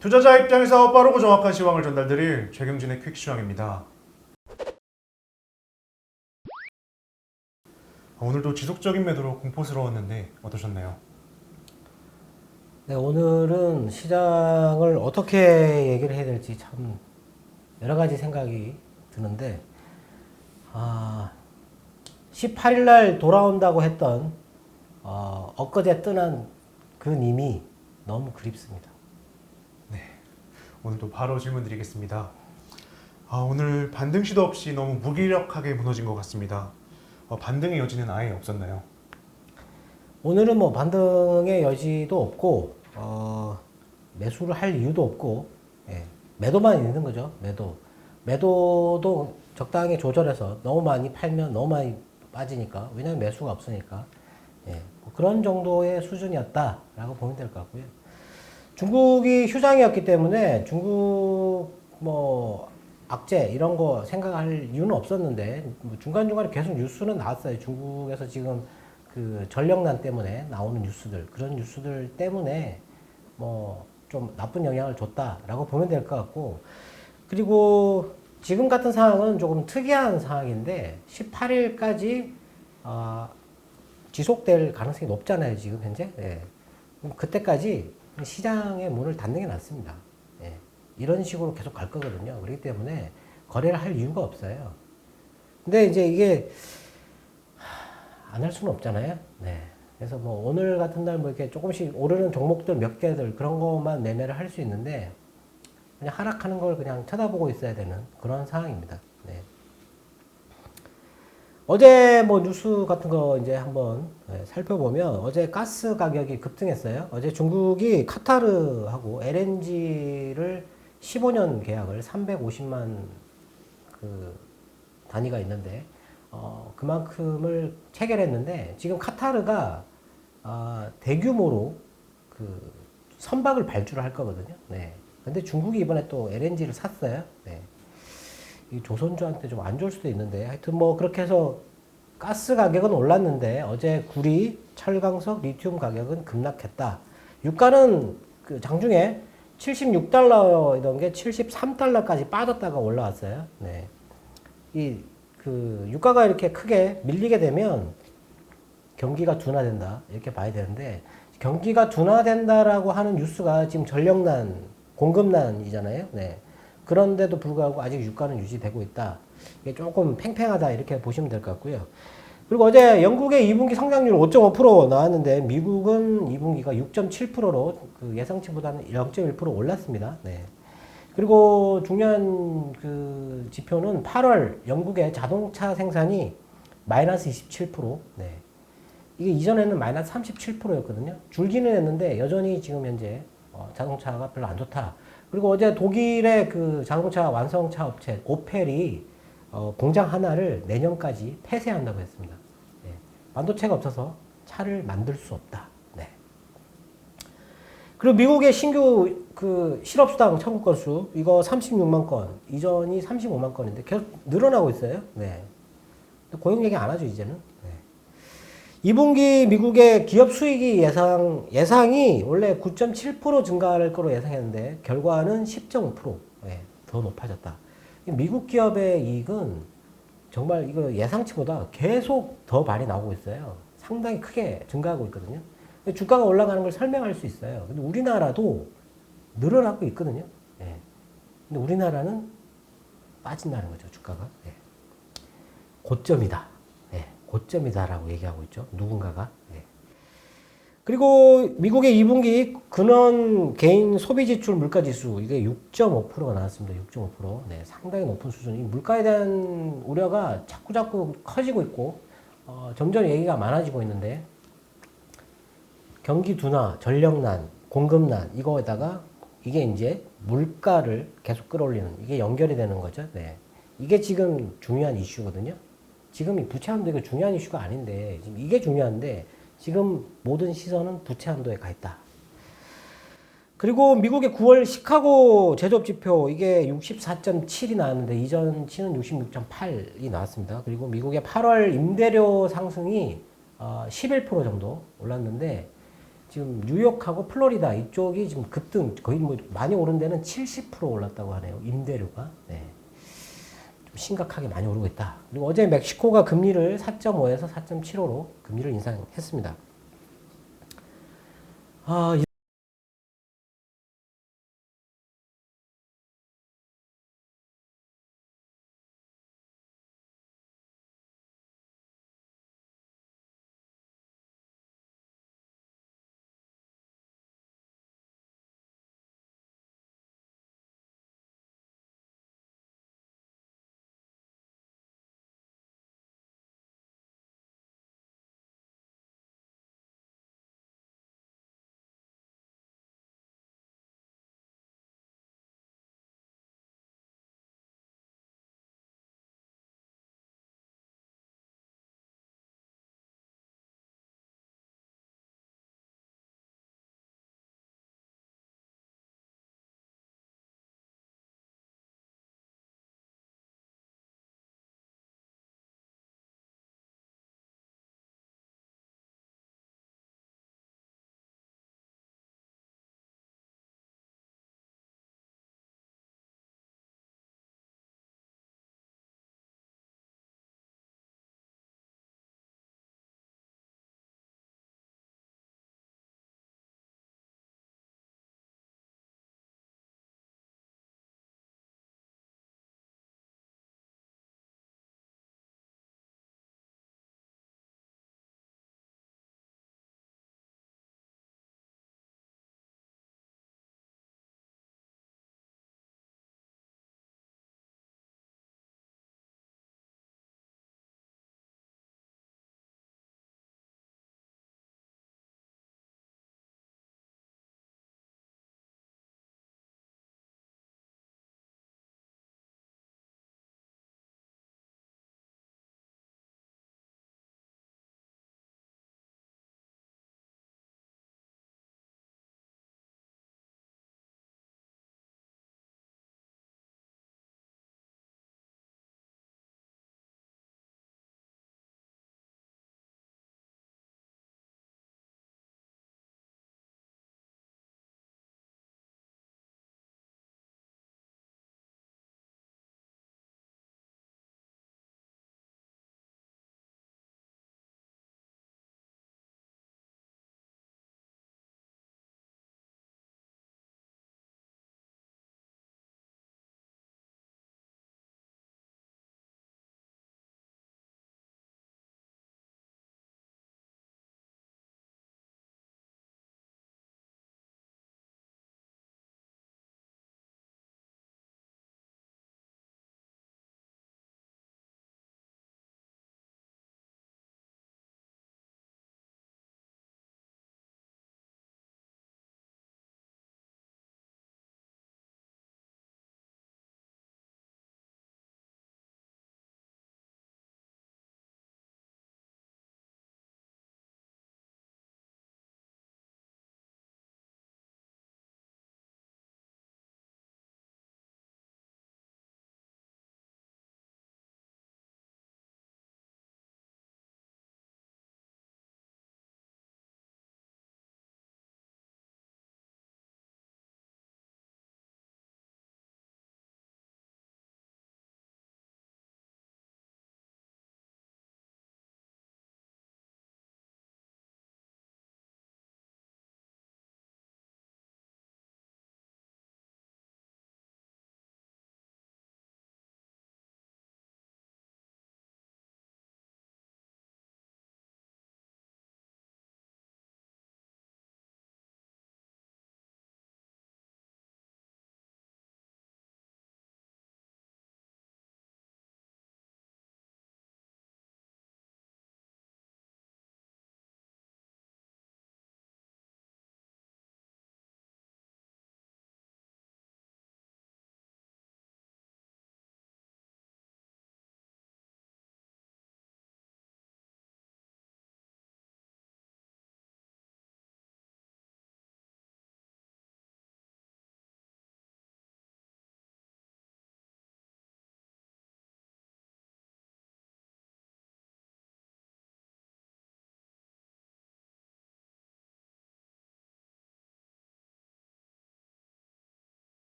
투자자 입장에서 빠르고 정확한 시황을 전달드릴 최경진의 퀵시황입니다. 오늘도 지속적인 매도로 공포스러웠는데 어떠셨나요? 네, 오늘은 시장을 어떻게 얘기를 해야 될지 참 여러 가지 생각이 드는데, 18일 날 돌아온다고 했던 엊그제 떠난 그 님이 너무 그립습니다. 오늘도 바로 질문 드리겠습니다. 오늘 반등 시도 없이 너무 무기력하게 무너진 것 같습니다. 반등의 여지는 아예 없었나요? 오늘은 뭐 반등의 여지도 없고 매수를 할 이유도 없고, 예, 매도만 있는 거죠. 매도도 적당히 조절해서 너무 많이 팔면 너무 많이 빠지니까, 왜냐하면 매수가 없으니까, 예, 뭐 그런 정도의 수준이었다라고 보면 될 것 같고요. 중국이 휴장이었기 때문에 중국 뭐 악재 이런 거 생각할 이유는 없었는데, 뭐 중간중간에 계속 뉴스는 나왔어요. 중국에서 지금 그 전력난 때문에 나오는 뉴스들, 그런 뉴스들 때문에 뭐 좀 나쁜 영향을 줬다라고 보면 될 것 같고, 그리고 지금 같은 상황은 조금 특이한 상황인데 18일까지 지속될 가능성이 높잖아요, 지금 현재. 예. 그럼 그때까지 시장의 문을 닫는 게 낫습니다. 예. 이런 식으로 계속 갈 거거든요. 그렇기 때문에 거래를 할 이유가 없어요. 근데 이제 이게 안 할 수는 없잖아요. 네. 그래서 뭐 오늘 같은 날 뭐 이렇게 조금씩 오르는 종목들 몇 개들 그런 것만 매매를 할 수 있는데, 그냥 하락하는 걸 그냥 쳐다보고 있어야 되는 그런 상황입니다. 네. 어제 뭐 뉴스 같은 거 이제 한번 살펴보면, 어제 가스 가격이 급등했어요. 어제 중국이 카타르하고 LNG를 15년 계약을 350만 그 단위가 있는데, 그만큼을 체결했는데, 지금 카타르가 대규모로 그 선박을 발주를 할 거거든요. 네. 근데 중국이 이번에 또 LNG를 샀어요. 네. 이 조선주한테 좀 안 좋을 수도 있는데, 하여튼 뭐 그렇게 해서 가스 가격은 올랐는데, 어제 구리, 철강석, 리튬 가격은 급락했다. 유가는 그 장중에 76달러이던 게 73달러까지 빠졌다가 올라왔어요. 네. 그 유가가 이렇게 크게 밀리게 되면 경기가 둔화된다, 이렇게 봐야 되는데, 경기가 둔화된다라고 하는 뉴스가 지금 전력난, 공급난이잖아요. 네. 그런데도 불구하고 아직 유가는 유지되고 있다. 이게 조금 팽팽하다, 이렇게 보시면 될 것 같고요. 그리고 어제 영국의 2분기 성장률 5.5% 나왔는데, 미국은 2분기가 6.7%로 그 예상치보다는 0.1% 올랐습니다. 네. 그리고 중요한 그 지표는 8월 영국의 자동차 생산이 마이너스 27%. 네. 이게 이전에는 마이너스 37%였거든요. 줄기는 했는데 여전히 지금 현재 자동차가 별로 안 좋다. 그리고 어제 독일의 그 자동차 완성차 업체 오펠이 공장 하나를 내년까지 폐쇄한다고 했습니다. 네. 반도체가 없어서 차를 만들 수 없다. 네. 그리고 미국의 신규 그 실업수당 청구 건수, 이거 36만 건, 이전이 35만 건인데 계속 늘어나고 있어요. 네. 고용 얘기 안 하죠, 이제는. 네. 2분기 미국의 기업 수익이 예상이 원래 9.7% 증가할 거로 예상했는데, 결과는 10.5%, 네, 더 높아졌다. 미국 기업의 이익은 정말 이거 예상치보다 계속 더 많이 나오고 있어요. 상당히 크게 증가하고 있거든요. 주가가 올라가는 걸 설명할 수 있어요. 근데 우리나라도 늘어나고 있거든요. 네. 근데 우리나라는 빠진다는 거죠, 주가가. 네. 고점이다. 네. 고점이다라고 얘기하고 있죠, 누군가가. 네. 그리고 미국의 2분기 근원 개인 소비 지출 물가 지수, 이게 6.5%가 나왔습니다. 6.5%. 네. 상당히 높은 수준. 이 물가에 대한 우려가 자꾸 커지고 있고, 점점 얘기가 많아지고 있는데, 경기 둔화, 전력난, 공급난, 이거에다가 이게 이제 물가를 계속 끌어올리는, 이게 연결이 되는 거죠. 네. 이게 지금 중요한 이슈거든요. 지금 이 부채 한도, 이거 중요한 이슈가 아닌데, 지금 이게 중요한데, 지금 모든 시선은 부채 한도에 가 있다. 그리고 미국의 9월 시카고 제조업 지표, 이게 64.7이 나왔는데, 이전치는 66.8이 나왔습니다. 그리고 미국의 8월 임대료 상승이 11% 정도 올랐는데, 지금 뉴욕하고 플로리다 이쪽이 지금 급등 거의 뭐 많이 오른 데는 70% 올랐다고 하네요. 임대료가. 네. 좀 심각하게 많이 오르고 있다. 그리고 어제 멕시코가 금리를 4.5에서 4.75로 금리를 인상했습니다. 아,